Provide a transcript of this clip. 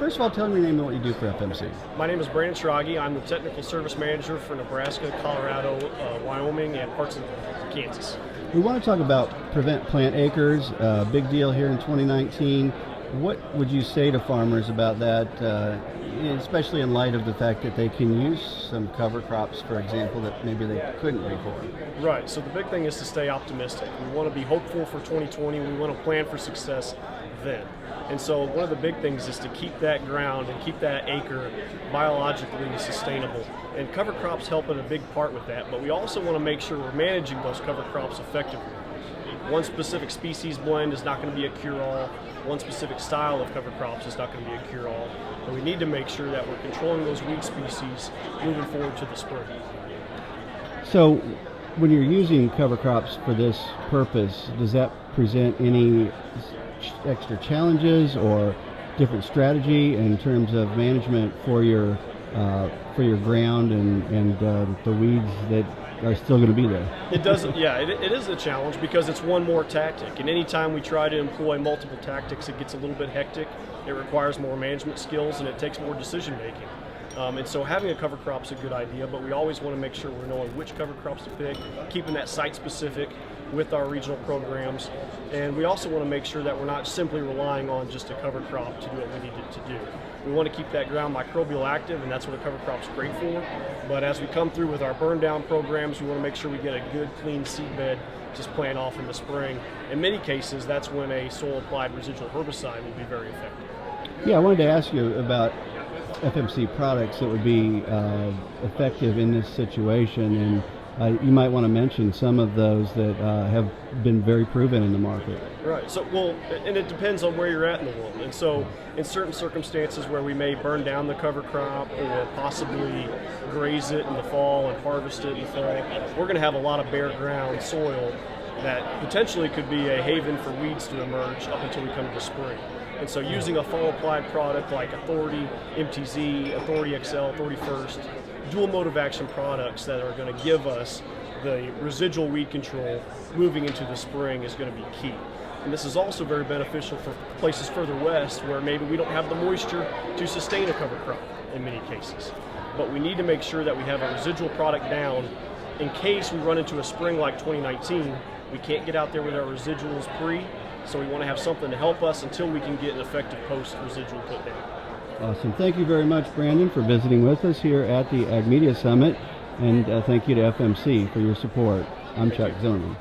First of all, tell me your name and what you do for FMC. My name is Brandon Schrage. I'm the Technical Service Manager for Nebraska, Colorado, Wyoming, and parts of Kansas. We want to talk about prevent plant acres, big deal here in 2019. What would you say to farmers about that, especially in light of the fact that they can use some cover crops, for example, that maybe they couldn't before? Right, so the big thing is to stay optimistic. We want to be hopeful for 2020. We want to plan for success then. And so one of the big things is to keep that ground and keep that acre biologically sustainable. And cover crops help in a big part with that, but we also want to make sure we're managing those cover crops effectively. One specific species blend is not going to be a cure-all. One specific style of cover crops is not going to be a cure-all. And we need to make sure that we're controlling those weed species moving forward to the spring. So when you're using cover crops for this purpose, does that present any extra challenges or different strategy in terms of management for your ground and the weeds that are still going to be there? It does, yeah, it is a challenge because it's one more tactic, and anytime we try to employ multiple tactics, it gets a little bit hectic. It requires more management skills and it takes more decision making. And so having a cover crop is a good idea, but we always want to make sure we're knowing which cover crops to pick, keeping that site specific with our regional programs. And we also want to make sure that we're not simply relying on just a cover crop to do what we need it to do. We want to keep that ground microbial active, and that's what a cover crop's great for. But as we come through with our burn down programs, we want to make sure we get a good clean seed bed just plant off in the spring. In many cases, that's when a soil applied residual herbicide will be very effective. Yeah, I wanted to ask you about FMC products that would be effective in this situation, and you might want to mention some of those that have been very proven in the market. Right. So, well, and it depends on where you're at in the world. And so, in certain circumstances where we may burn down the cover crop or possibly graze it in the fall and harvest it in the fall, we're going to have a lot of bare ground soil that potentially could be a haven for weeds to emerge up until we come to the spring. And so using a fall applied product like Authority MTZ, Authority XL, Authority First, dual mode of action products that are going to give us the residual weed control moving into the spring is going to be key. And this is also very beneficial for places further west where maybe we don't have the moisture to sustain a cover crop in many cases. But we need to make sure that we have a residual product down in case we run into a spring like 2019. We can't get out there with our residuals pre, so we want to have something to help us until we can get an effective post-residual put down. Awesome. Thank you very much, Brandon, for visiting with us here at the Ag Media Summit, and thank you to FMC for your support. I'm Chuck Zimmerman.